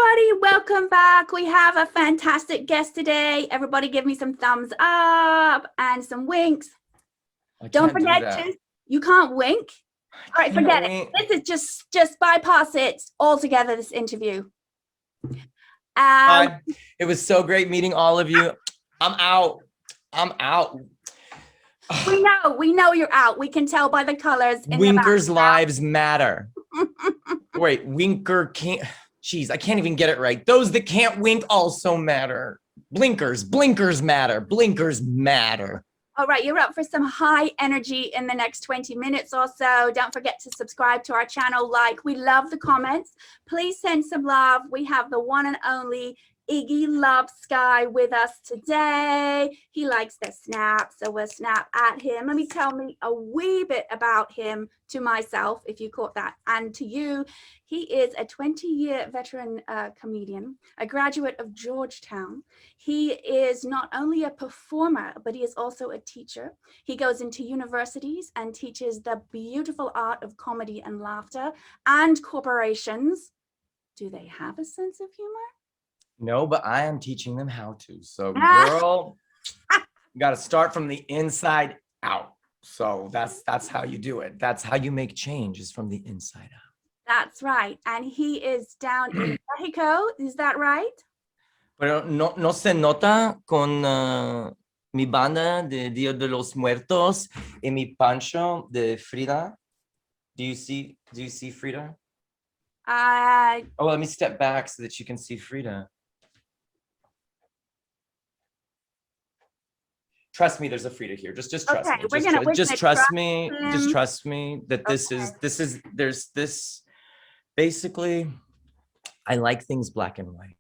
everybody, welcome back. We have a fantastic guest today. Everybody give me some thumbs up and some winks. Don't forget to, you can't wink. All right, forget it. This is just bypass it altogether, this interview. It was so great meeting all of you. I'm out. We know you're out. We can tell by the colors in Winkers' the lives matter. Wait, Winker can't. Jeez, I can't even get it right. Those that can't wink also matter. Blinkers matter. Blinkers matter. All right, you're up for some high energy in the next 20 minutes or so. Don't forget to subscribe to our channel. We love the comments. Please send some love. We have the one and only Iggy Lovesky with us today. He likes to snap, so we'll snap at him. Let me tell me a wee bit about him to myself, if you caught that, and to you. He is a 20-year veteran comedian, a graduate of Georgetown. He is not only a performer, but he is also a teacher. He goes into universities and teaches the beautiful art of comedy and laughter. And corporations, do they have a sense of humor? No, but I am teaching them how to. So, girl, you got to start from the inside out. So that's how you do it. That's how you make change, is from the inside out. That's right. And he is down in Mexico. Is that right? Pero no se nota con mi banda de Dia de los Muertos y mi pancho de Frida. Do you see Frida? Oh, let me step back so that you can see Frida. Trust me, there's a Frida here. Just trust me. Just trust me. Just trust me that this is there's this. Basically, I like things black and white.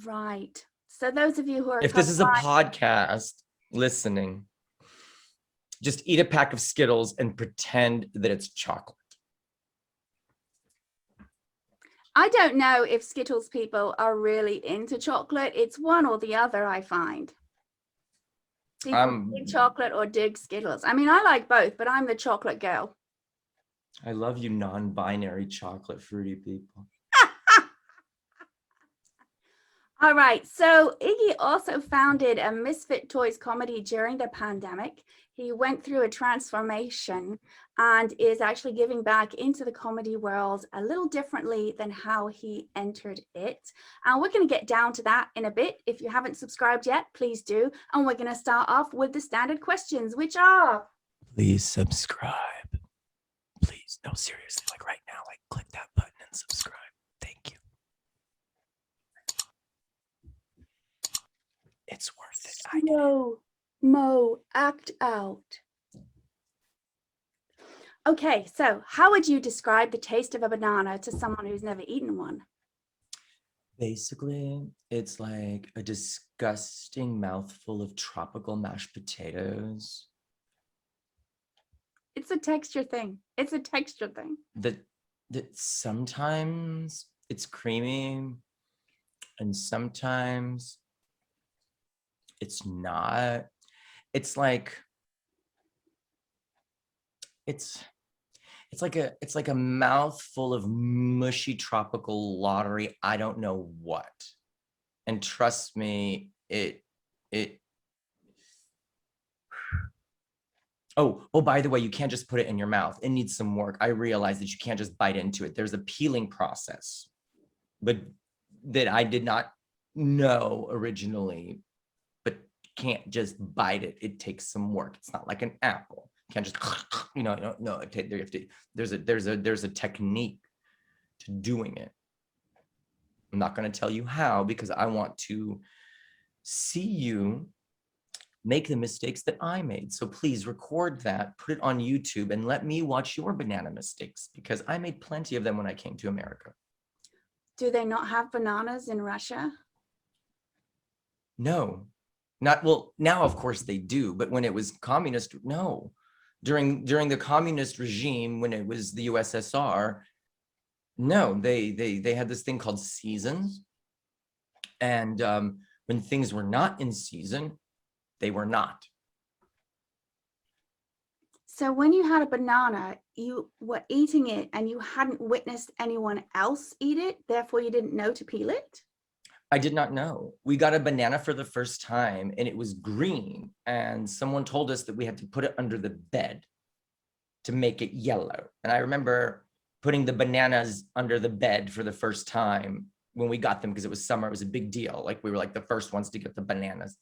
Right. So those of you who are, if this is a podcast listening, just eat a pack of Skittles and pretend that it's chocolate. I don't know if Skittles people are really into chocolate. It's one or the other, I find. People dig chocolate or dig Skittles. I mean, I like both, but I'm the chocolate girl. I love you non-binary chocolate fruity people. All right. So Iggy also founded a Misfit Toys Comedy during the pandemic. He went through a transformation and is actually giving back into the comedy world a little differently than how he entered it. And we're going to get down to that in a bit. If you haven't subscribed yet, please do. And we're going to start off with the standard questions, which are... Please subscribe. Please. No, seriously, like right now, like click that button and subscribe. Thank you. It's worth it. Mo, act out. Okay, so how would you describe the taste of a banana to someone who's never eaten one? Basically, it's like a disgusting mouthful of tropical mashed potatoes. It's a texture thing. That sometimes it's creamy and sometimes it's not. It's like a mouthful of mushy tropical lottery. I don't know what. And trust me, Oh, by the way, you can't just put it in your mouth. It needs some work. I realize that you can't just bite into it. There's a peeling process, but that I did not know originally, but can't just bite it. It takes some work. It's not like an apple. You can't just, no. There's a technique to doing it. I'm not going to tell you how because I want to see you make the mistakes that I made. So please record that, put it on YouTube, and let me watch your banana mistakes because I made plenty of them when I came to America. Do they not have bananas in Russia? No, not well. Now, of course they do, but when it was communist, no. During the communist regime, when it was the USSR, no, they had this thing called seasons, and when things were not in season, they were not. So when you had a banana, you were eating it and you hadn't witnessed anyone else eat it, therefore you didn't know to peel it? I did not know. We got a banana for the first time and it was green, and someone told us that we had to put it under the bed to make it yellow. And I remember putting the bananas under the bed for the first time when we got them, because it was summer. It was a big deal. Like, we were like the first ones to get the bananas,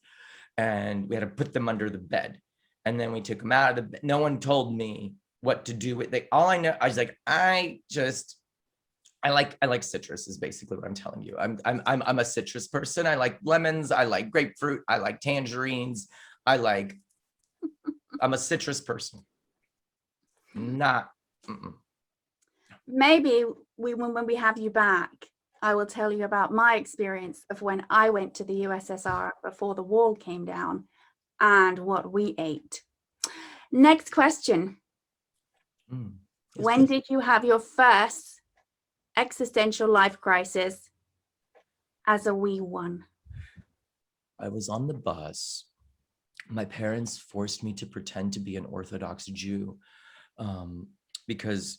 and we had to put them under the bed. And then we took them out of the bed. No one told me what to do with it. All I know, I was like, I like citrus is basically what I'm telling you. I'm a citrus person. I like lemons. I like grapefruit. I like tangerines. I'm a citrus person. Not. Maybe when we have you back, I will tell you about my experience of when I went to the USSR before the wall came down and what we ate. Next question. When did you have your first existential life crisis as a wee one? I was on the bus. My parents forced me to pretend to be an Orthodox Jew because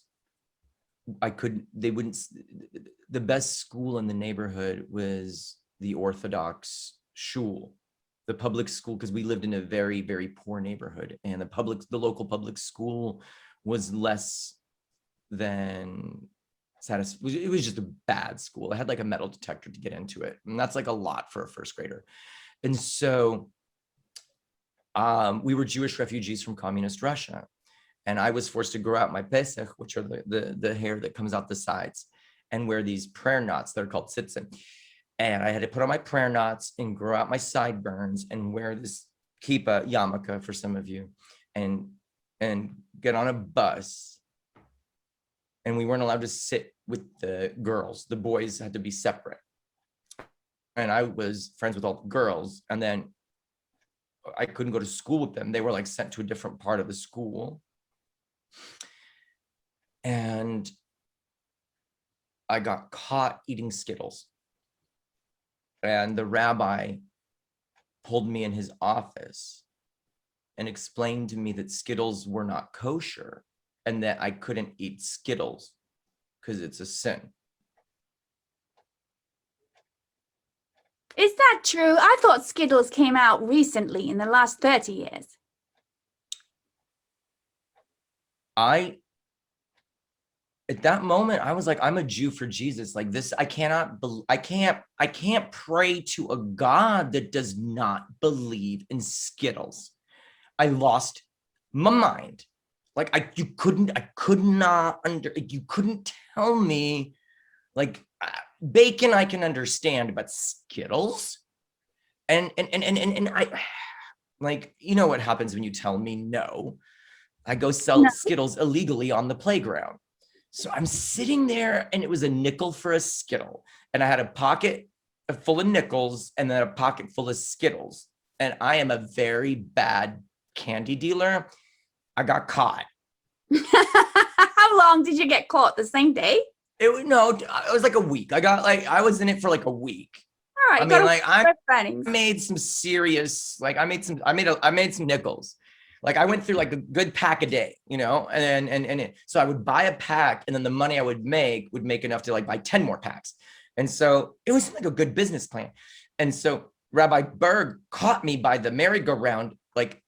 the best school in the neighborhood was the Orthodox shul, the public school, because we lived in a very, very poor neighborhood, and the local public school was less than satisfied. It was just a bad school. I had like a metal detector to get into it, and that's like a lot for a first grader. And so we were Jewish refugees from communist Russia, and I was forced to grow out my pesach, which are the hair that comes out the sides, and wear these prayer knots that are called tzitzit. And I had to put on my prayer knots and grow out my sideburns and wear this kippah, yarmulke for some of you, and get on a bus. And we weren't allowed to sit with the girls. The boys had to be separate. And I was friends with all the girls, and then I couldn't go to school with them. They were like sent to a different part of the school. And I got caught eating Skittles. And the rabbi pulled me in his office and explained to me that Skittles were not kosher and that I couldn't eat Skittles because it's a sin. Is that true? I thought Skittles came out recently in the last 30 years. At that moment, I was like, I'm a Jew for Jesus. Like this, I can't pray to a God that does not believe in Skittles. I lost my mind. Like you couldn't tell me, like bacon I can understand, but Skittles? And I, like, you know what happens when you tell me no? I go sell Skittles illegally on the playground. So I'm sitting there, and it was a nickel for a Skittle. And I had a pocket full of nickels and then a pocket full of Skittles. And I am a very bad candy dealer. I got caught. How long did you get caught? The same day? It was like a week. I was in it for like a week. All right. I mean, like I made some nickels. Like I went through like a good pack a day, you know, and so I would buy a pack, and then the money I would make enough to like buy 10 more packs. And so it was like a good business plan. And so Rabbi Berg caught me by the merry-go-round, like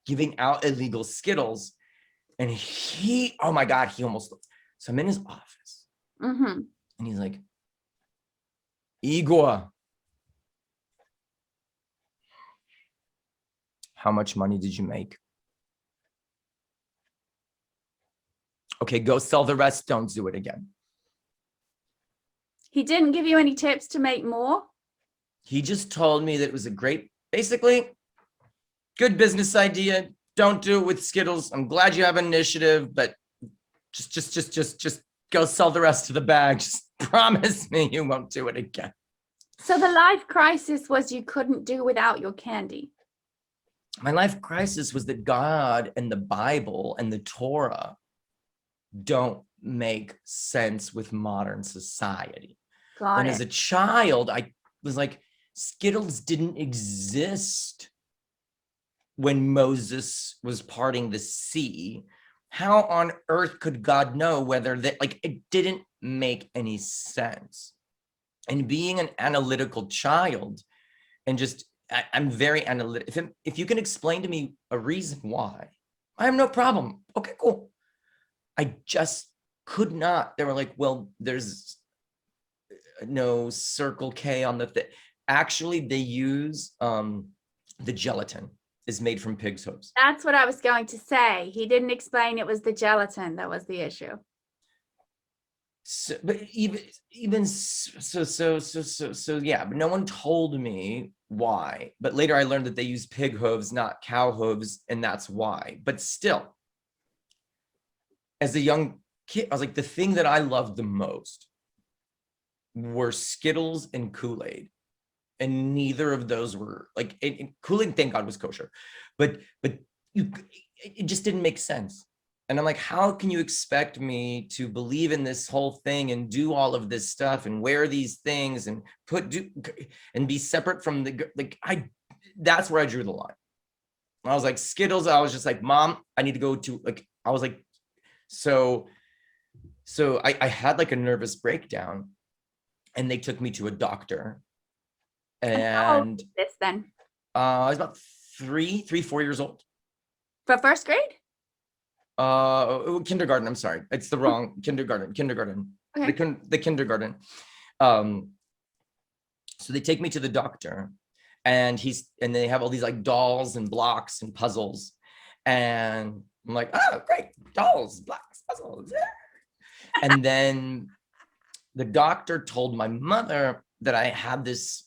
giving out illegal Skittles. And oh my God, he almost, so I'm in his office, and he's like, Igor, how much money did you make? Okay, go sell the rest. Don't do it again. He didn't give you any tips to make more? He just told me that it was a great, basically, good business idea. Don't do it with Skittles. I'm glad you have an initiative, but just go sell the rest of the bag. Just promise me you won't do it again. So the life crisis was you couldn't do without your candy. My life crisis was that God and the Bible and the Torah don't make sense with modern society. And as a child, I was like, Skittles didn't exist when Moses was parting the sea, how on earth could God know whether that, like, it didn't make any sense. And being an analytical child, and just, I'm very analytical. If you can explain to me a reason why, I have no problem. Okay, cool. I just could not. They were like, well, there's no circle K on the thing. Actually, they use the gelatin is made from pig's hooves. That's what I was going to say. He didn't explain it was the gelatin that was the issue. So, but even so, yeah, but no one told me why. But later I learned that they use pig hooves, not cow hooves, and that's why. But still, as a young kid, I was like, the thing that I loved the most were Skittles and Kool-Aid. And neither of those were like, Kool-Aid, thank God, was kosher, but it just didn't make sense. And I'm like, how can you expect me to believe in this whole thing and do all of this stuff and wear these things and and be separate from that's where I drew the line. I was like, Skittles, I was just like, Mom, I need to go to, like, I was like, so I had like a nervous breakdown, and they took me to a doctor. And how old was this then? I was about 4 years old. For first grade? Kindergarten. I'm sorry, it's the wrong kindergarten. Okay. The kindergarten. So they take me to the doctor, and they have all these like dolls and blocks and puzzles, and I'm like, oh, great, dolls, blocks, puzzles. And then the doctor told my mother that I had this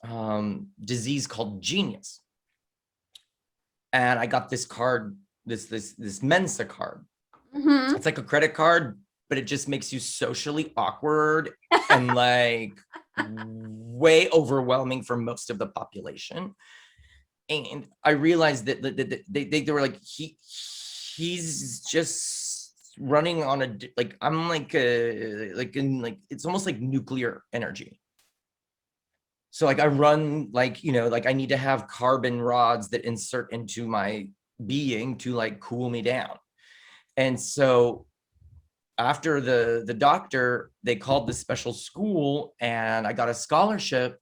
disease called genius. And I got this card, this Mensa card. Mm-hmm. It's like a credit card, but it just makes you socially awkward and like way overwhelming for most of the population. And I realized that they were like, he's just running on a, like, I'm like it's almost like nuclear energy. So like I run like, like I need to have carbon rods that insert into my being to like cool me down. And so after the doctor, they called this special school, and I got a scholarship,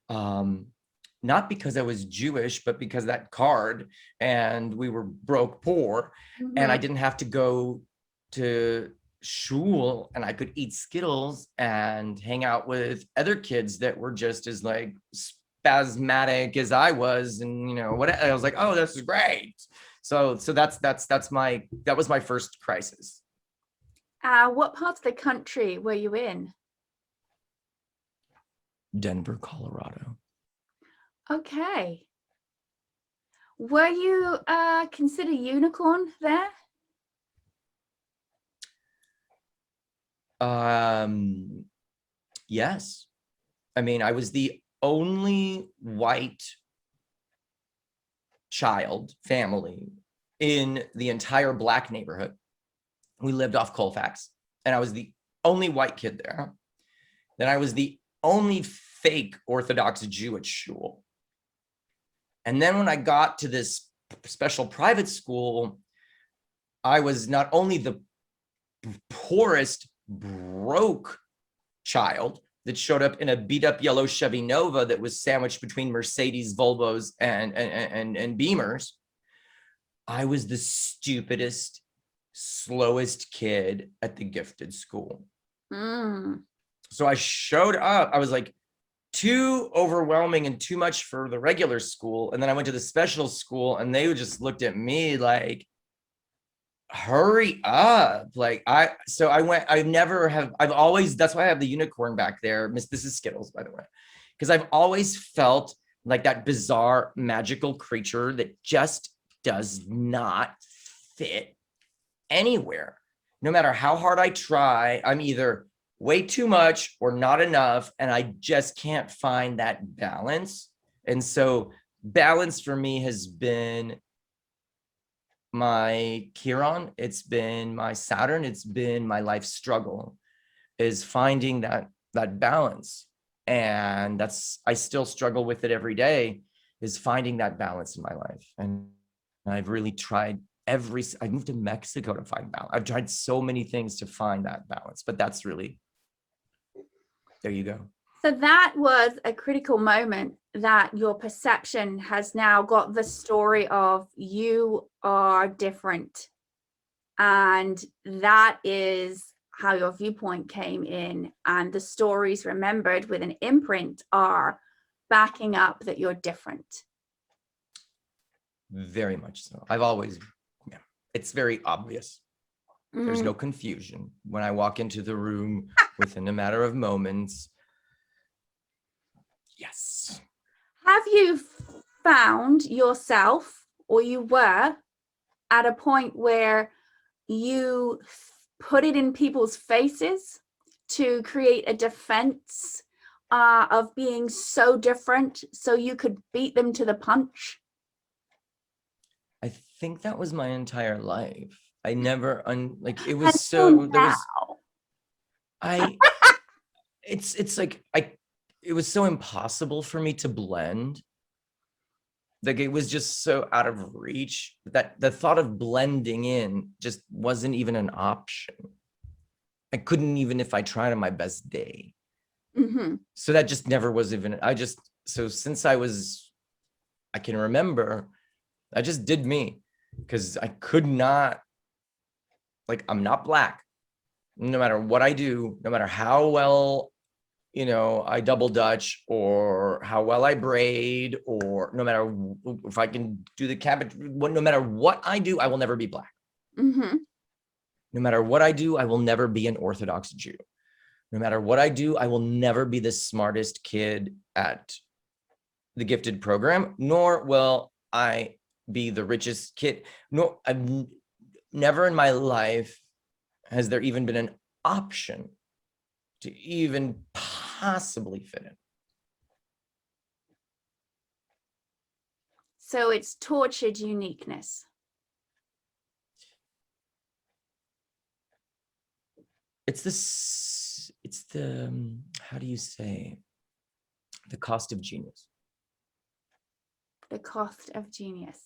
not because I was Jewish, but because of that card, and we were broke poor, Mm-hmm. and I didn't have to go to shul, and I could eat Skittles and hang out with other kids that were just as like spasmodic as I was, and what I was like, oh, this is great. So that was my first crisis. What part of the country were you in? Denver, Colorado. Okay. Were you considered unicorn there? Yes. I mean, I was the only white child family in the entire Black neighborhood. We lived off Colfax, and I was the only white kid there. Then I was the only fake Orthodox Jew at shul. And then when I got to this special private school, I was not only the poorest, broke child that showed up in a beat up yellow Chevy Nova that was sandwiched between Mercedes, Volvos, and Beamers. I was the stupidest, slowest kid at the gifted school. So I showed up, I was like too overwhelming and too much for the regular school. And then I went to the special school, and they just looked at me like, hurry up. Like I've always, that's why I have the unicorn back there. This is Skittles, by the way, because I've always felt like that bizarre magical creature that just does not fit anywhere. No matter how hard I try, I'm either way too much or not enough, and I just can't find that balance. And so balance for me has been my Chiron, it's been my Saturn, it's been my life struggle, is finding that balance. And I still struggle with it every day, is finding that balance in my life. And And I've really tried I moved to Mexico to find balance. I've tried so many things to find that balance, but that's really, there you go. So that was a critical moment that your perception has now got the story of you are different. And that is how your viewpoint came in. And the stories remembered with an imprint are backing up that you're different. Very much so. I've always, yeah, it's very obvious. There's no confusion. When I walk into the room within a matter of moments, yes. Have you found yourself, or you were at a point where you put it in people's faces to create a defense of being so different so you could beat them to the punch? I think that was my entire life. I never it was Until so there was now. it's like it was so impossible for me to blend. Like it was just so out of reach that the thought of blending in just wasn't even an option. I couldn't even if I tried on my best day. Mm-hmm. So that just never was even, so since I can remember, I just did me because I could not, like, I'm not Black. No matter what I do, no matter how well, I double Dutch or how well I braid, or no matter if I can do the cabbage, no matter what I do, I will never be Black. Mm-hmm. No matter what I do, I will never be an Orthodox Jew. No matter what I do, I will never be the smartest kid at the gifted program, nor will I be the richest kid. No, I've never in my life has there even been an option to even possibly fit in. So it's tortured uniqueness. It's the, how do you say, the cost of genius. The cost of genius.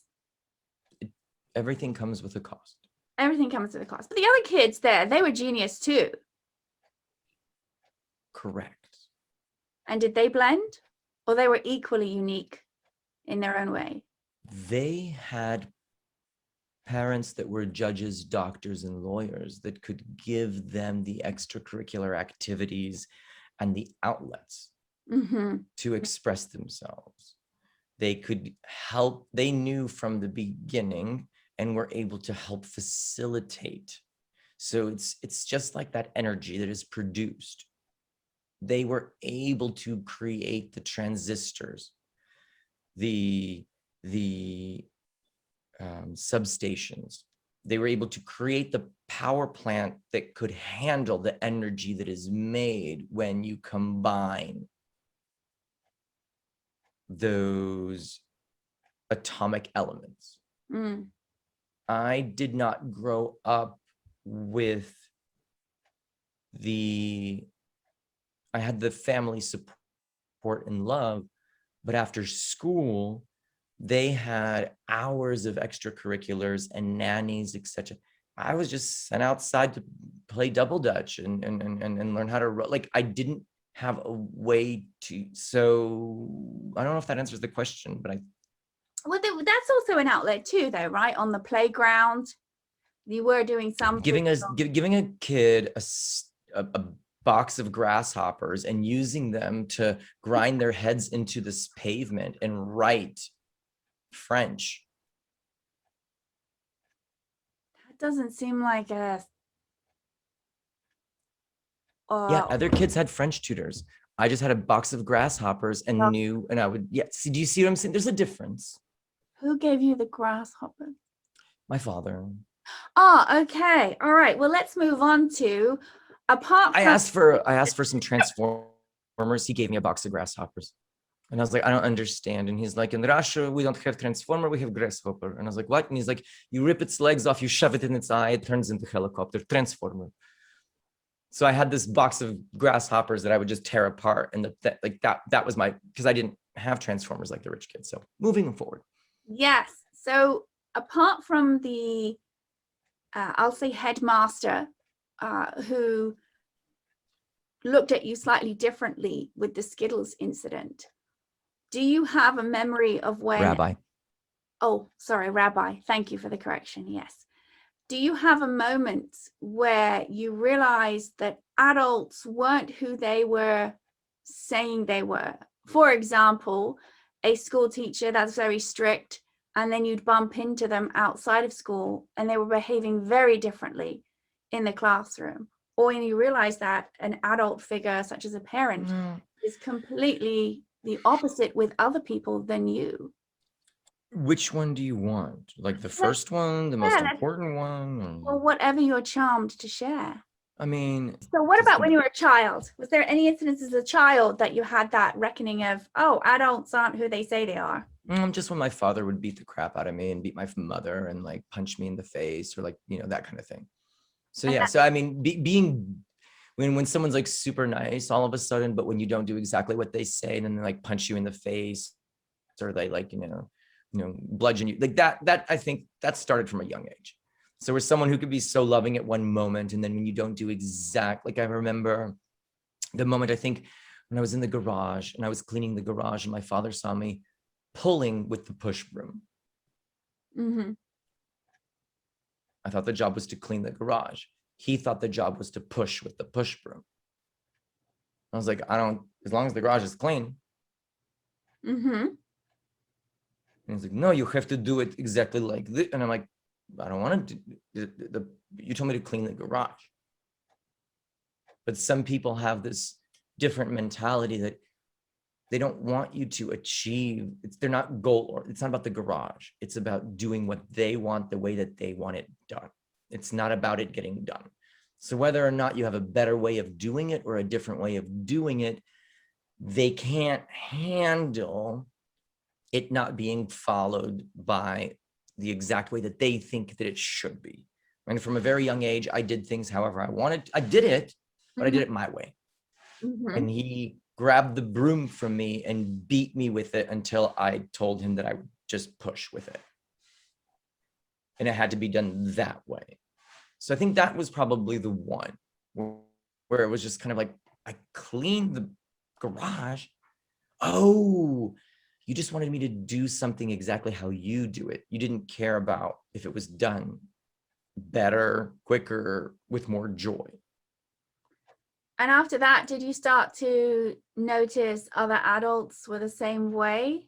Everything comes with a cost. Everything comes with a cost. But the other kids there, they were genius too. Correct. And did they blend? Or they were equally unique in their own way? They had parents that were judges, doctors, and lawyers that could give them the extracurricular activities and the outlets to express themselves. They could help, they knew from the beginning and were able to help facilitate. So it's just like that energy that is produced. They were able to create the transistors, the substations. They were able to create the power plant that could handle the energy that is made when you combine those atomic elements. I did not grow up with I had the family support and love, but after school, they had hours of extracurriculars and nannies, etc. I was just sent outside to play double Dutch and learn how to row. Like I didn't have a way to, so I don't know if that answers the question, but well, that's also an outlet too, though, right? On the playground, you were doing something. Giving a kid a box of grasshoppers and using them to grind their heads into this pavement and write French. That doesn't seem like a. Yeah, other kids had French tutors. I just had a box of grasshoppers and and I would, see, do you see what I'm saying? There's a difference. Who gave you the grasshopper? My father. Oh, okay. All right. Well, let's move on to I asked for some transformers. He gave me a box of grasshoppers. And I was like, I don't understand. And he's like, in Russia, we don't have transformer, we have grasshopper. And I was like, what? And he's like, you rip its legs off, you shove it in its eye, it turns into helicopter, transformer. So I had this box of grasshoppers that I would just tear apart. And that was my, because I didn't have transformers like the rich kids. So moving forward. Yes. So apart from the, I'll say headmaster, who looked at you slightly differently with the Skittles incident, do you have a memory of when... Rabbi. Oh, sorry, Rabbi. Thank you for the correction. Yes. Do you have a moment where you realized that adults weren't who they were saying they were? For example, a school teacher that's very strict, and then you'd bump into them outside of school and they were behaving very differently in the classroom. Or when you realize that an adult figure, such as a parent, is completely the opposite with other people than you. Which one do you want? Like the first one, the most important one? Or whatever you're charmed to share. I mean... So what about when you were a child? Was there any incidents as a child that you had that reckoning of, oh, adults aren't who they say they are? Just when my father would beat the crap out of me and beat my mother and like punch me in the face or like, you know, that kind of thing. So yeah, so I mean, being when someone's like super nice all of a sudden, but when you don't do exactly what they say and then they like punch you in the face or they like, you know, bludgeon you like that I think that started from a young age. So we're someone who could be so loving at one moment, and then when you don't do like I remember the moment, I think when I was in the garage and I was cleaning the garage and my father saw me pulling with the push broom. Mm-hmm. I thought the job was to clean the garage. He thought the job was to push with the push broom. I was like, as long as the garage is clean. Mm-hmm. And he's like, no, you have to do it exactly like this. And I'm like, I don't want to do you told me to clean the garage. But some people have this different mentality that they don't want you to achieve. They're not it's not about the garage. It's about doing what they want the way that they want it done. It's not about it getting done. So whether or not you have a better way of doing it or a different way of doing it, they can't handle it not being followed by the exact way that they think that it should be. And from a very young age, I did things however I wanted. I did it, but I did it my way. Mm-hmm. And he grabbed the broom from me and beat me with it until I told him that I would just push with it. And it had to be done that way. So I think that was probably the one where it was just kind of like, I cleaned the garage. Oh, you just wanted me to do something exactly how you do it. You didn't care about if it was done better, quicker, with more joy. And after that, did you start to notice other adults were the same way?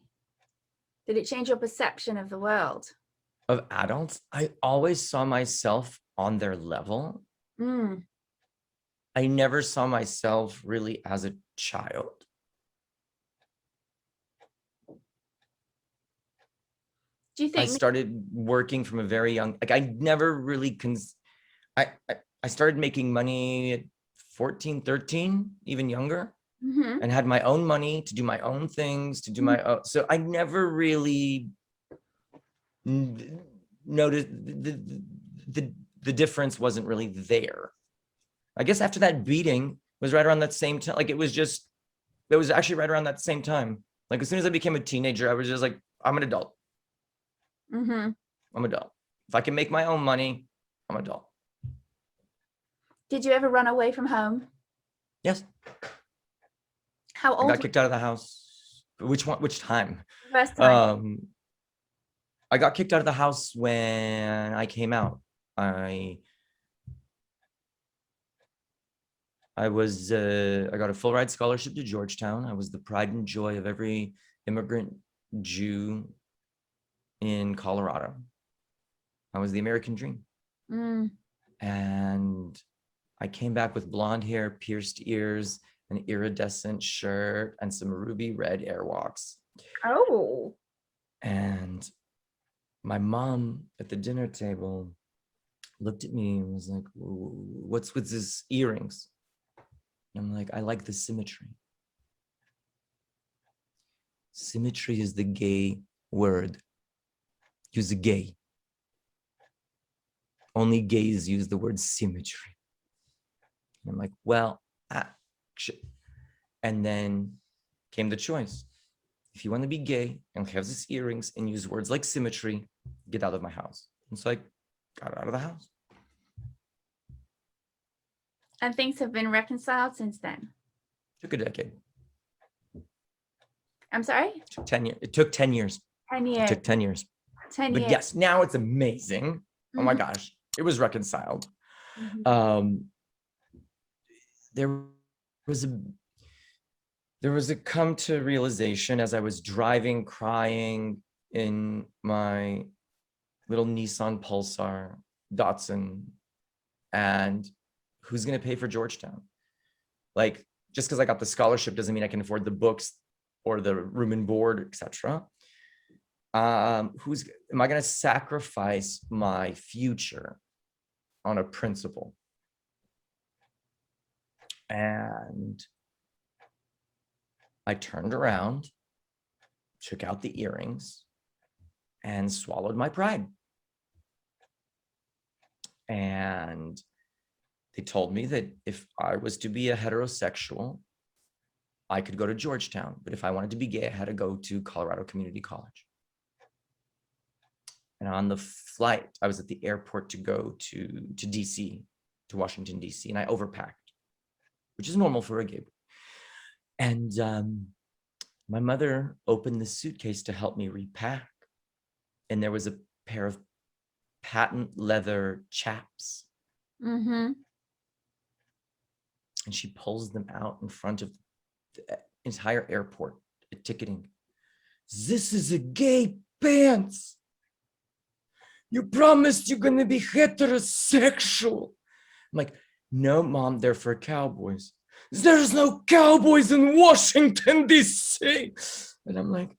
Did it change your perception of the world? Of adults, I always saw myself on their level. Mm. I never saw myself really as a child. Do you think I started working from a very young, like I never really, I started making money at 14, 13, even younger, and had my own money to do my own things, to do my own. So I never really noticed the difference wasn't really there. I guess after that beating was right around that same time. Like it was actually right around that same time. Like as soon as I became a teenager, I was just like, I'm an adult. I'm an adult. If I can make my own money, I'm an adult. Did you ever run away from home? Yes. How old? I got kicked out of the house. Which one? Which time? First time. I got kicked out of the house when I came out. I got a full ride scholarship to Georgetown. I was the pride and joy of every immigrant Jew in Colorado. I was the American dream. And I came back with blonde hair, pierced ears, an iridescent shirt, and some ruby red Airwalks. Oh. And my mom at the dinner table looked at me and was like, what's with his earrings? And I'm like, I like the symmetry. Symmetry is the gay word. Use a gay. Only gays use the word symmetry. And I'm like, well, and then came the choice. if you want to be gay and have these earrings and use words like symmetry, get out of my house. And so I got out of the house. And things have been reconciled since then. Took a decade. I'm sorry? It took 10 years. It took 10 years. 10 years. It took 10 years. 10 But years. yes, now it's amazing. Oh my gosh, it was reconciled. There was a come to realization as I was driving, crying in my little Nissan Pulsar Datsun, and who's going to pay for Georgetown? Like, just because I got the scholarship doesn't mean I can afford the books or the room and board, etc. Am I going to sacrifice my future on a principle? And I turned around, took out the earrings, and swallowed my pride. And they told me that if I was to be a heterosexual, I could go to Georgetown. But if I wanted to be gay, I had to go to Colorado Community College. And on the flight, I was at the airport to go to DC, to Washington, DC, and I overpacked, which is normal for a gay boy. And my mother opened the suitcase to help me repack. And there was a pair of patent leather chaps. And she pulls them out in front of the entire airport at ticketing. This is a gay pants. You promised you're going to be heterosexual. I'm like, no, Mom, they're for cowboys. There's no cowboys in Washington, D.C. And I'm like,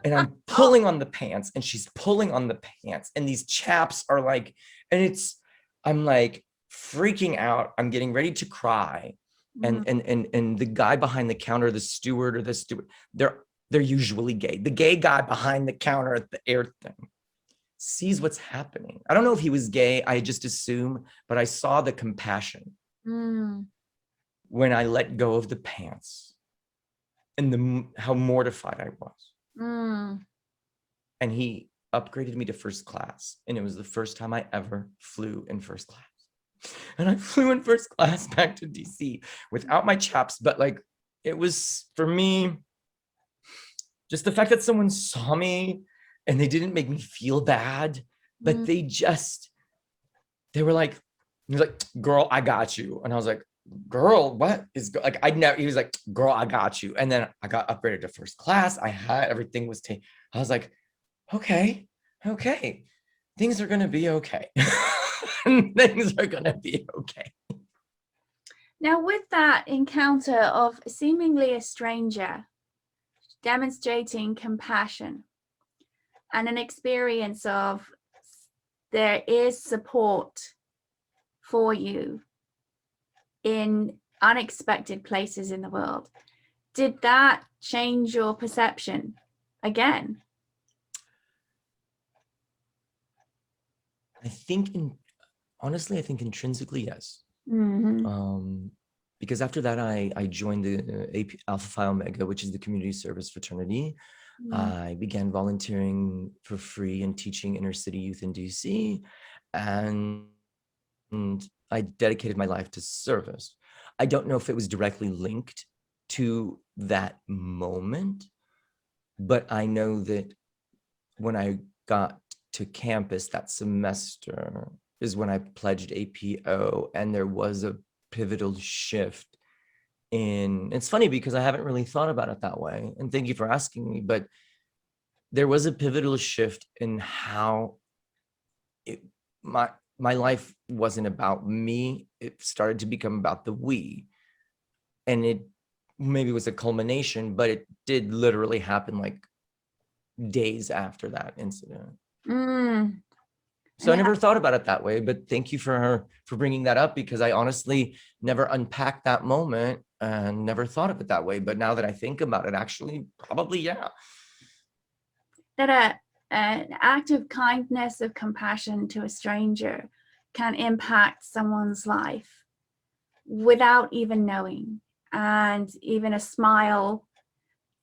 and I'm pulling on the pants, and she's pulling on the pants, and these chaps are like, and I'm like freaking out. I'm getting ready to cry. And the guy behind the counter, the steward, they're usually gay. The gay guy behind the counter at the air thing sees what's happening. I don't know if he was gay. I just assume, but I saw the compassion when I let go of the pants and how mortified I was. And he upgraded me to first class. And it was the first time I ever flew in first class. And I flew in first class back to DC without my chaps. But like, it was for me, just the fact that someone saw me and they didn't make me feel bad, but they were like, he was like, girl, I got you. And I was like, girl, what is like, he was like, girl, I got you. And then I got upgraded to first class. I had, everything was taken. I was like, okay, things are going to be okay. Things are going to be okay. Now, with that encounter of seemingly a stranger demonstrating compassion and an experience of there is support for you in unexpected places in the world, did that change your perception again? Honestly, I think intrinsically, yes. Because after that, I joined the Alpha Phi Omega, which is the community service fraternity. I began volunteering for free and teaching inner city youth in DC. And I dedicated my life to service. I don't know if it was directly linked to that moment, but I know that when I got to campus that semester is when I pledged APO, and there was a pivotal shift in, it's funny because I haven't really thought about it that way, and thank you for asking me, but there was a pivotal shift in how my life wasn't about me. It started to become about the we, and it maybe was a culmination, but it did literally happen like days after that incident. So I never thought about it that way, but thank you for bringing that up, because I honestly never unpacked that moment and never thought of it that way. But now that I think about it, actually, probably, yeah. That an act of kindness, of compassion to a stranger can impact someone's life without even knowing. And even a smile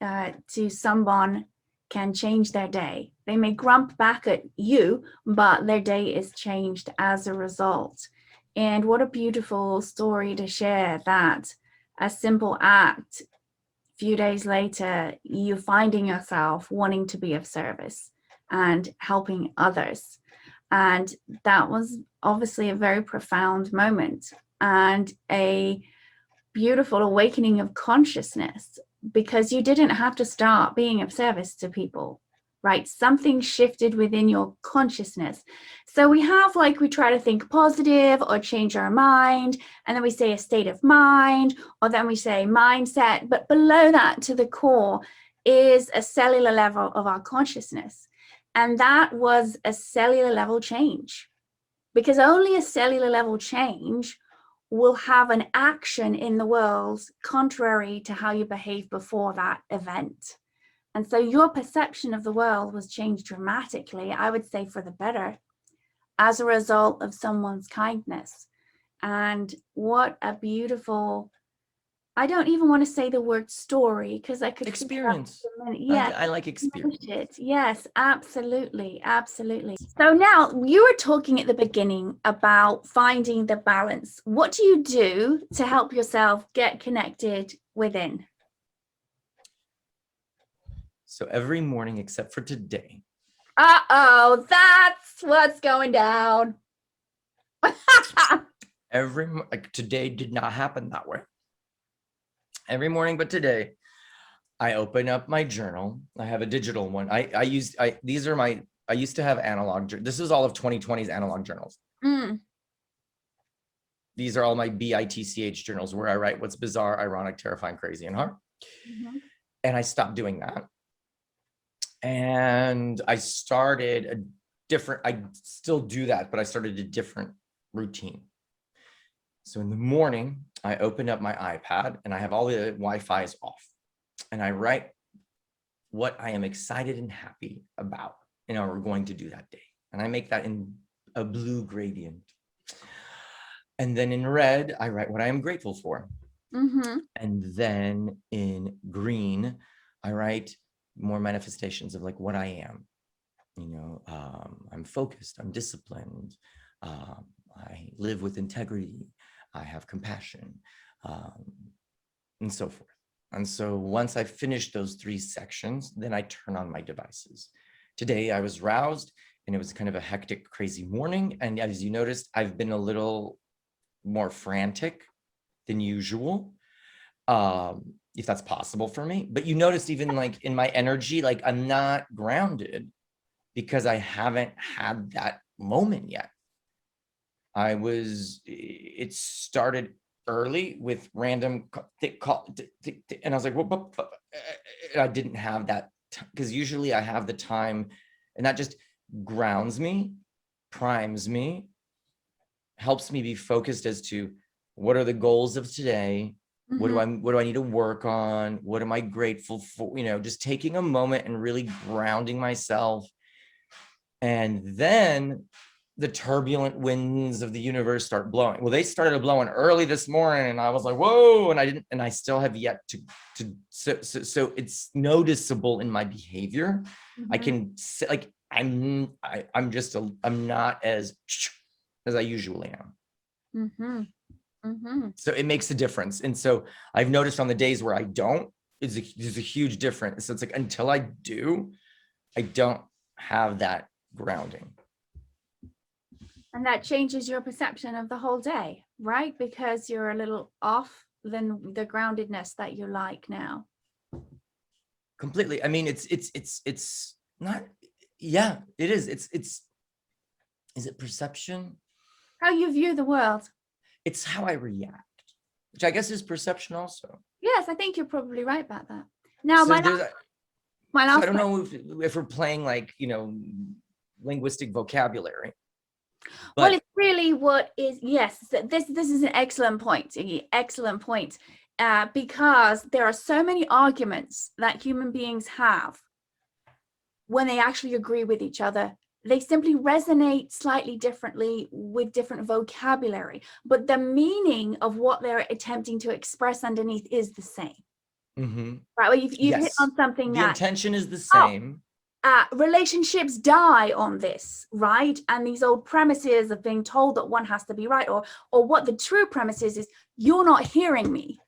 to someone can change their day. They may grump back at you, but their day is changed as a result. And what a beautiful story to share, that a simple act, a few days later, you finding yourself wanting to be of service and helping others. And that was obviously a very profound moment and a beautiful awakening of consciousness, because you didn't have to start being of service to people, right? Something shifted within your consciousness. So we have, like, we try to think positive or change our mind, and then we say a state of mind, or then we say mindset. But below that, to the core, is a cellular level of our consciousness. And that was a cellular level change, because only a cellular level change will have an action in the world contrary to how you behaved before that event. And so your perception of the world was changed dramatically, I would say for the better, as a result of someone's kindness. And what a beautiful, I don't even want to say the word story, because I could Experience. Yes, I like experience. Yes, absolutely, absolutely. So now, you were talking at the beginning about finding the balance. What do you do to help yourself get connected within? So every morning except for today. Uh-oh, that's what's going down. Today did not happen that way. Every morning but today, I open up my journal. I have a digital one. I used to have analog. This is all of 2020's analog journals. These are all my BITCH journals, where I write what's bizarre, ironic, terrifying, crazy, and hard. And I stopped doing that. And I started I still do that, but I started a different routine. So in the morning, I open up my iPad and I have all the Wi-Fi's off, and I write what I am excited and happy about, and we're going to do that day. And I make that in a blue gradient. And then in red, I write what I am grateful for. And then in green, I write more manifestations of like what I am. I'm focused, I'm disciplined, I live with integrity, I have compassion, and so forth. And so once I finish those 3 sections, then I turn on my devices. Today I was roused, and it was kind of a hectic, crazy morning. And as you noticed, I've been a little more frantic than usual, if that's possible for me. But you noticed even like in my energy, like I'm not grounded because I haven't had that moment yet. It started early with random call, and I was like, well, I didn't have that, because usually I have the time, and that just grounds me, primes me, helps me be focused as to what are the goals of today. What do I need to work on? What am I grateful for? Just taking a moment and really grounding myself. And then the turbulent winds of the universe start blowing. Well, they started blowing early this morning, and I was like, whoa, and I still have yet so it's noticeable in my behavior. I can say, like, I'm not as I usually am. So it makes a difference. And so I've noticed on the days where I don't, there's a huge difference. So it's like, until I do, I don't have that grounding. And that changes your perception of the whole day, right? Because you're a little off than the groundedness that you like now. Completely. I mean, it's not, yeah, it is. Is it perception? How you view the world. It's how I react, which I guess is perception also. Yes, I think you're probably right about that. Now, So I don't know if we're playing like, linguistic vocabulary. But well, it's really what is, yes, this is an excellent point, Iggy, excellent point, because there are so many arguments that human beings have when they actually agree with each other. They simply resonate slightly differently with different vocabulary, but the meaning of what they're attempting to express underneath is the same. Mhm. right? Well, you've hit Yes. on something The that, intention is the oh, same. relationships die on this, right? And these old premises of being told that one has to be right, or what the true premise is you're not hearing me,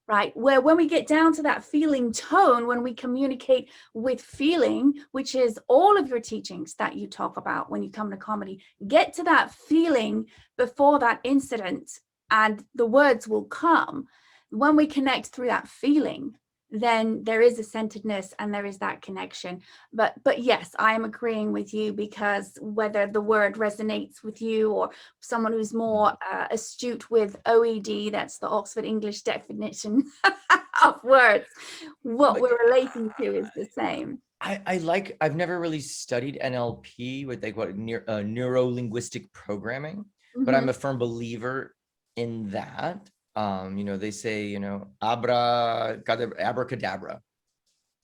right? Where when we get down to that feeling tone, when we communicate with feeling, which is all of your teachings that you talk about when you come to comedy, get to that feeling before that incident, and the words will come. When we connect through that feeling, then there is a centeredness and there is that connection. But yes, I am agreeing with you, because whether the word resonates with you or someone who's more astute with OED, that's the Oxford English definition of words, what we're relating to is the same. I've never really studied NLP with like neuro-linguistic programming, but I'm a firm believer in that. They say, abracadabra,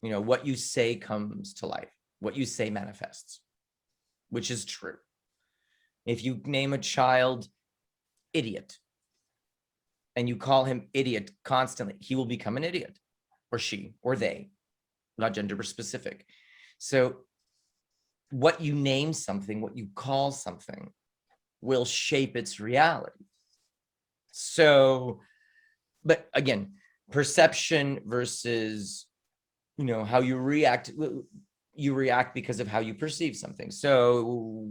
what you say comes to life, what you say manifests, which is true. If you name a child idiot and you call him idiot constantly, he will become an idiot, or she, or they, not gender specific. So what you name something, what you call something, will shape its reality. So, but again, perception versus, how you react because of how you perceive something. So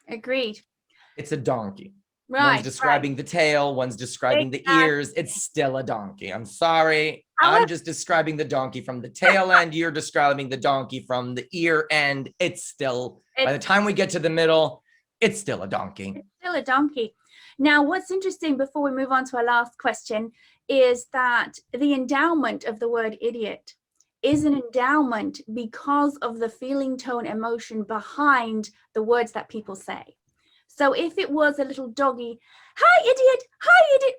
Agreed. it's a donkey. Right. One's describing the tail, one's describing the ears. It's still a donkey. I'm sorry. I'm just describing the donkey from the tail end. You're describing the donkey from the ear end. It's still, by the time we get to the middle, it's still a donkey. It's still a donkey. Now, what's interesting before we move on to our last question is that the endowment of the word idiot is an endowment because of the feeling, tone, emotion behind the words that people say. So if it was a little doggy, hi idiot,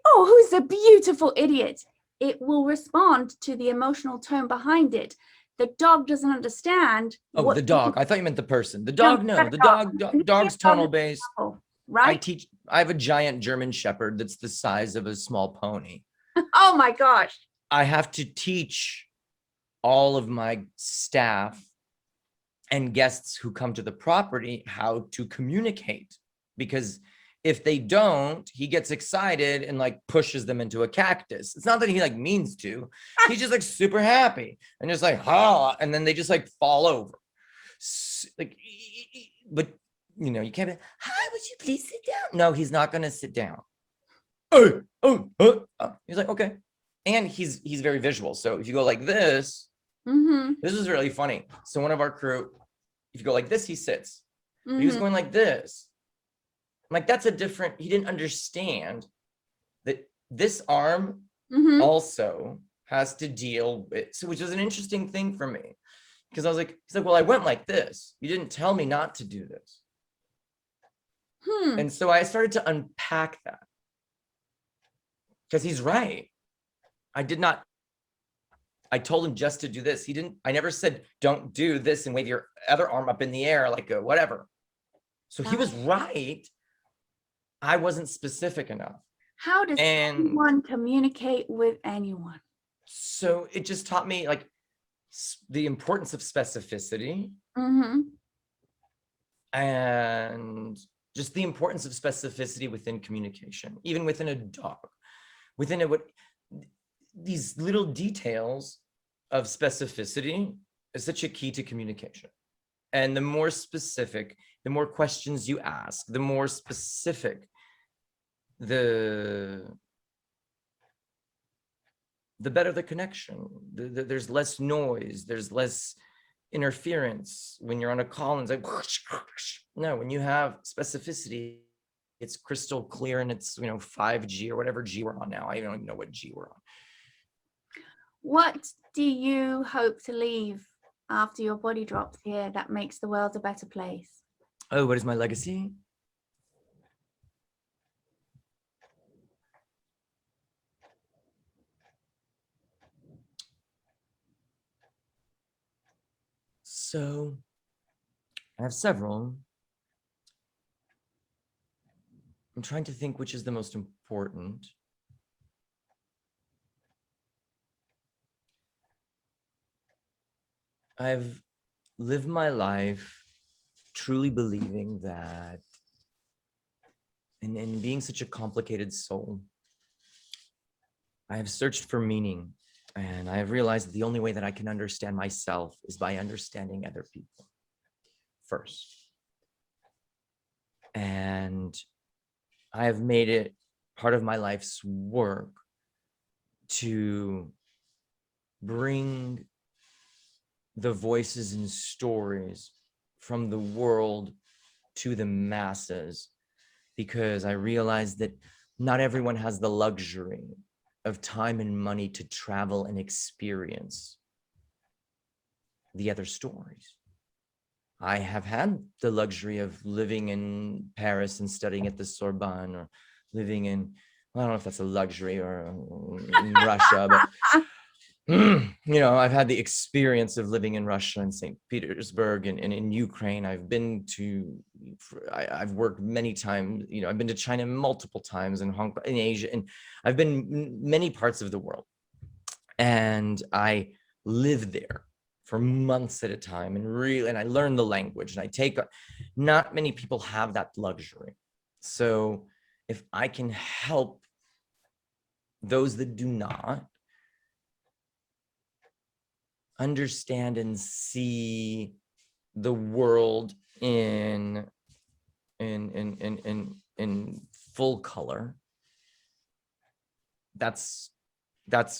oh, who's a beautiful idiot, it will respond to the emotional tone behind it. The dog doesn't understand. Oh, the dog. I thought you meant the person. The dog, no. The dog's tonal base. Right? I have a giant German Shepherd that's the size of a small pony. Oh my gosh. I have to teach all of my staff and guests who come to the property how to communicate, because if they don't, he gets excited and like pushes them into a cactus. It's not that he like means to, he's just like super happy and just like, and then they just like fall over. Like, but you can't be, hi, would you please sit down? No, he's not going to sit down. He's like, okay. And he's very visual. So if you go like this, this is really funny. So one of our crew, if you go like this, he sits. But he was going like this. I'm like, that's a different, he didn't understand that this arm also has to deal with, so which was an interesting thing for me. Because I was like, he's like, well, I went like this. You didn't tell me not to do this. And so I started to unpack that. Because he's right. I told him just to do this. I never said, don't do this and wave your other arm up in the air, like whatever. So he was right. I wasn't specific enough. How does anyone communicate with anyone? So it just taught me like the importance of specificity. And just the importance of specificity within communication, even within a dog, these little details of specificity is such a key to communication. And the more specific, the more questions you ask, the more specific, the better the connection. There's less noise, there's less interference when you're on a call and it's like, no, when you have specificity, it's crystal clear and it's 5G or whatever G we're on now. I don't even know what G we're on. What do you hope to leave after your body drops here that makes the world a better place? Oh, what is my legacy? So I have several. I'm trying to think which is the most important. I've lived my life truly believing that, and being such a complicated soul, I have searched for meaning, and I have realized that the only way that I can understand myself is by understanding other people first. And I have made it part of my life's work to bring the voices and stories from the world to the masses, because I realized that not everyone has the luxury of time and money to travel and experience the other stories. I have had the luxury of living in Paris and studying at the Sorbonne, or living in, well, I don't know if that's a luxury, or in Russia, but I've had the experience of living in Russia and St. Petersburg, and in Ukraine. I've worked many times, I've been to China multiple times, in Hong Kong, in Asia, and I've been many parts of the world. And I live there for months at a time, and I learn the language, and not many people have that luxury. So if I can help those that do not understand and see the world in full color, that's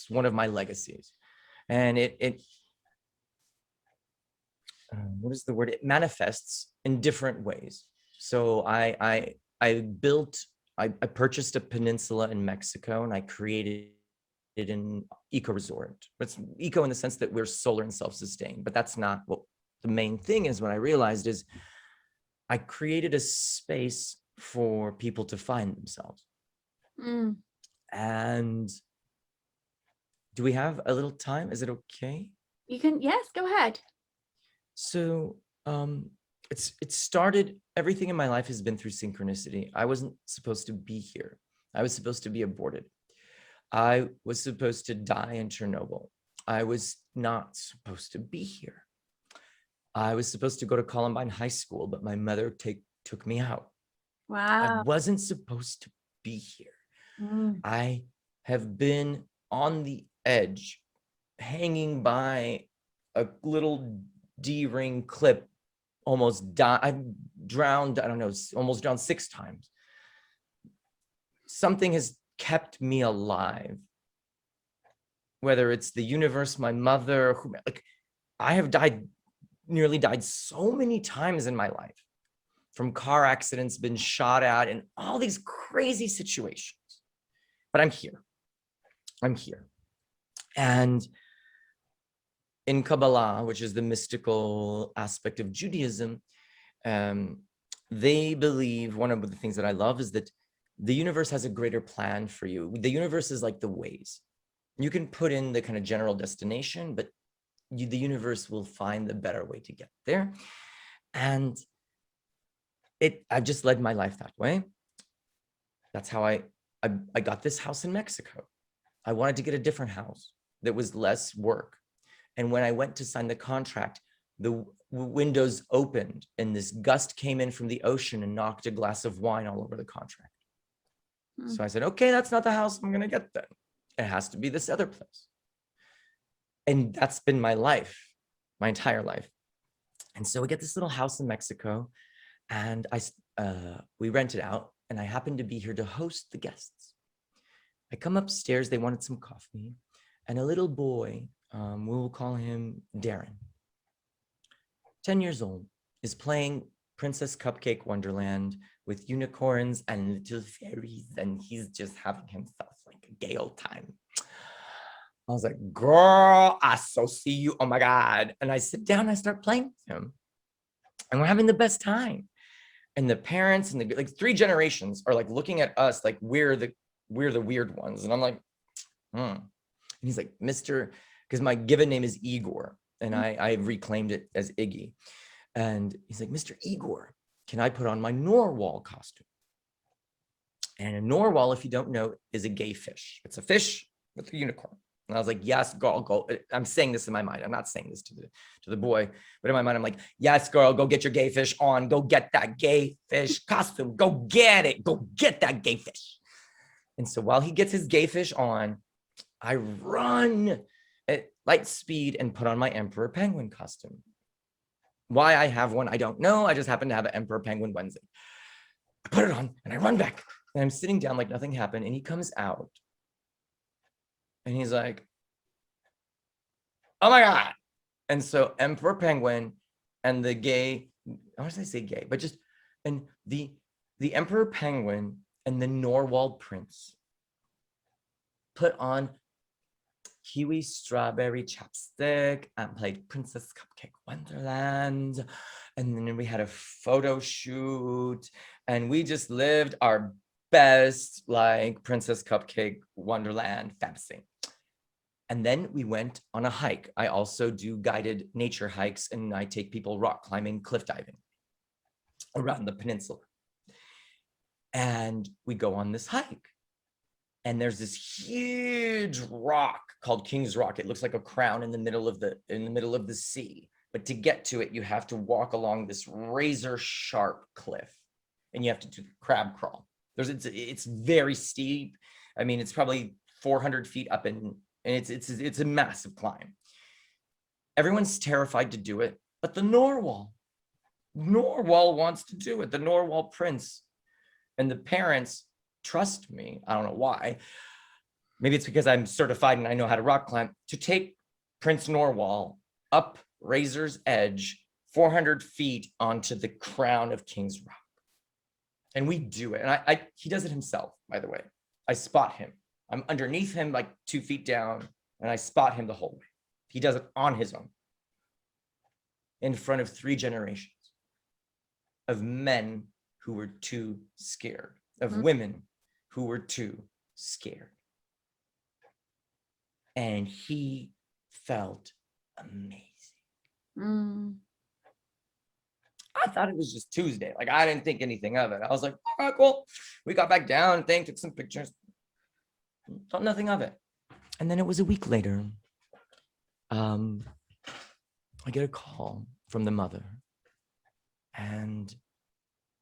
one of my legacies. And what is the word? It manifests in different ways. So I purchased a peninsula in Mexico, and I created an eco resort. It's eco in the sense that we're solar and self-sustained, but that's not what the main thing is. What I realized is I created a space for people to find themselves. And do we have a little time? Is it okay? You can, yes, go ahead. So it started, everything in my life has been through synchronicity. I wasn't supposed to be here. I was supposed to be aborted. I was supposed to die in Chernobyl. I was not supposed to be here. I was supposed to go to Columbine High School, but my mother took me out. Wow. I wasn't supposed to be here. I have been on the edge, hanging by a little D-ring clip, almost died. I drowned, I don't know, almost drowned 6 times. Something has kept me alive, whether it's the universe, my mother, I have nearly died so many times in my life, from car accidents, been shot at, and all these crazy situations. But I'm here. And in Kabbalah, which is the mystical aspect of Judaism, they believe, one of the things that I love is that the universe has a greater plan for you. The universe is like the Waze. You can put in the kind of general destination, but the universe will find the better way to get there. And I've just led my life that way. That's how I got this house in Mexico. I wanted to get a different house that was less work. And when I went to sign the contract, the windows opened and this gust came in from the ocean and knocked a glass of wine all over the contract. So I said, okay, that's not the house I'm going to get then. It has to be this other place. And that's been my life, my entire life. And so we get this little house in Mexico, and we rent it out, and I happen to be here to host the guests. I come upstairs, they wanted some coffee, and a little boy, we will call him Darren, 10 years old, is playing Princess Cupcake Wonderland with unicorns and little fairies, and he's just having himself like a gay old time. I was like, girl, I so see you, oh my God. And I sit down and I start playing with him, and we're having the best time. And the parents and like 3 generations are like looking at us like we're the weird ones. And I'm like, And he's like, Mr., because my given name is Igor, and I reclaimed it as Iggy. And he's like, Mr. Igor, can I put on my narwhal costume? And a narwhal, if you don't know, is a gay fish. It's a fish with a unicorn. And I was like, yes, girl, go. I'm saying this in my mind. I'm not saying this to the boy, but in my mind, I'm like, yes, girl, go get your gay fish on. Go get that gay fish costume. Go get it. Go get that gay fish. And so while he gets his gay fish on, I run at light speed and put on my emperor penguin costume. Why I have one, I don't know. I just happen to have an emperor penguin onesie. I put it on and I run back. And I'm sitting down like nothing happened. And he comes out. And he's like, oh my God. And so Emperor Penguin and the gay, I want to say gay, but just, and the Emperor Penguin and the Norwal Prince put on kiwi strawberry chapstick and played Princess Cupcake Wonderland. And then we had a photo shoot and we just lived our best like Princess Cupcake Wonderland fantasy. And then we went on a hike. I also do guided nature hikes and I take people rock climbing, cliff diving around the peninsula. And we go on this hike. And there's this huge rock called King's Rock. It looks like a crown in the middle of the sea. But to get to it, you have to walk along this razor sharp cliff and you have to do crab crawl. It's very steep. I mean, it's probably 400 feet up and it's a massive climb. Everyone's terrified to do it, but the Norwal wants to do it. The Norwal Prince and the parents trust me. I don't know why. Maybe it's because I'm certified and I know how to rock climb, to take Prince Norwal up Razor's Edge, 400 feet onto the crown of King's Rock. And we do it. And he does it himself, by the way. I spot him. I'm underneath him, like 2 feet down, and I spot him the whole way. He does it on his own in front of 3 generations of men who were too scared, of women who were too scared. And he felt amazing. I thought it was just Tuesday. Like, I didn't think anything of it. I was like, all right, cool. We got back down, took some pictures. Thought nothing of it. And then it was a week later. I get a call from the mother. And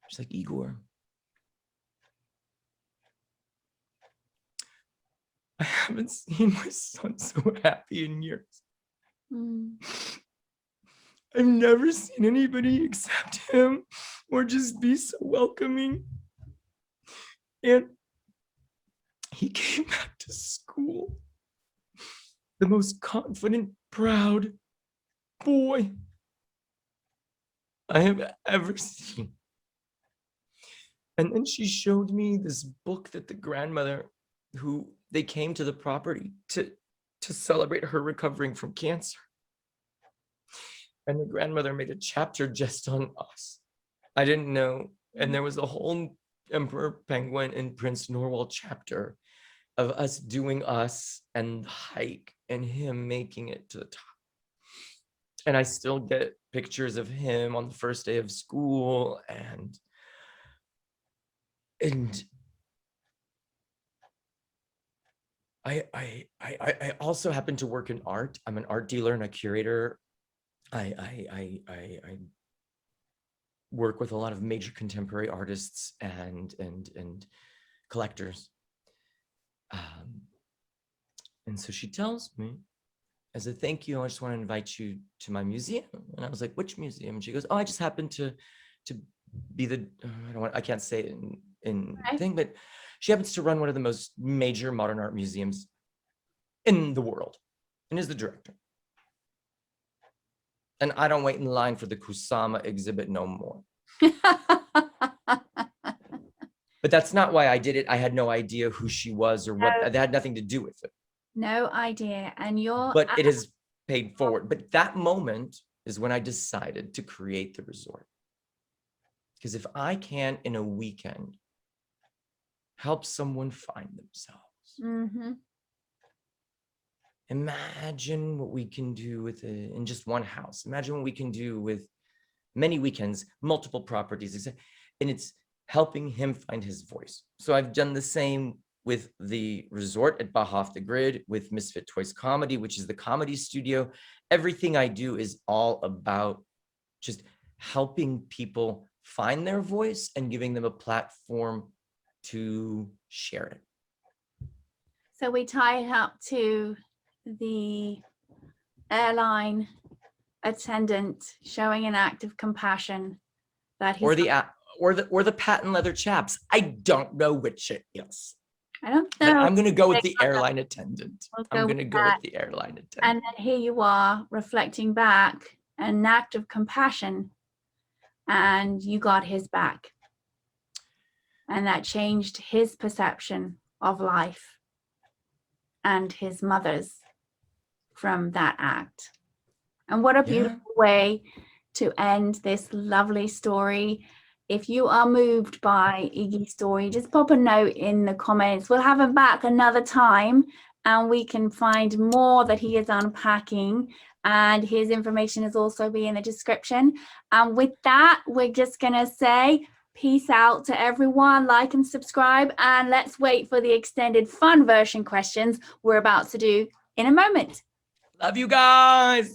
she's like, Igor, I haven't seen my son so happy in years. I've never seen anybody accept him or just be so welcoming. And he came back to school, the most confident, proud boy I have ever seen. And then she showed me this book that the grandmother, who they came to the property to celebrate her recovering from cancer. And the grandmother made a chapter just on us. I didn't know. And there was a whole Emperor Penguin and Prince Norwal chapter of us doing us and the hike and him making it to the top. And I still get pictures of him on the first day of school and I also happen to work in art. I'm an art dealer and a curator. I work with a lot of major contemporary artists and collectors. And so she tells me, as a thank you, I just want to invite you to my museum. And I was like, which museum? And she goes, oh, I just happen to be the, I can't say it in thing, but she happens to run one of the most major modern art museums in the world and is the director. And I don't wait in line for the Kusama exhibit no more. But that's not why I did it. I had no idea who she was or what. That had nothing to do with it. No idea. And but it is paid forward. But that moment is when I decided to create the resort. Because if I can, in a weekend, help someone find themselves, imagine what we can do with it in just one house. Imagine what we can do with many weekends, multiple properties, and it's helping him find his voice. So I've done the same with the resort at Baja Off the Grid, with Misfit Toys Comedy, which is the comedy studio. Everything I do is all about just helping people find their voice and giving them a platform to share it. So we tie it up to the airline attendant showing an act of compassion that he's or the patent leather chaps. I don't know which it is. I don't know. But I'm going to go with the airline attendant. I'm going to go with the airline attendant. And then here you are reflecting back an act of compassion, and you got his back. And that changed his perception of life and his mother's from that act. And what a beautiful way to end this lovely story. If you are moved by Iggy's story, just pop a note in the comments. We'll have him back another time and we can find more that he is unpacking, and his information is also be in the description. And with that, we're just gonna say peace out to everyone. Like and subscribe, and let's wait for the extended fun version questions we're about to do in a moment. Love you guys.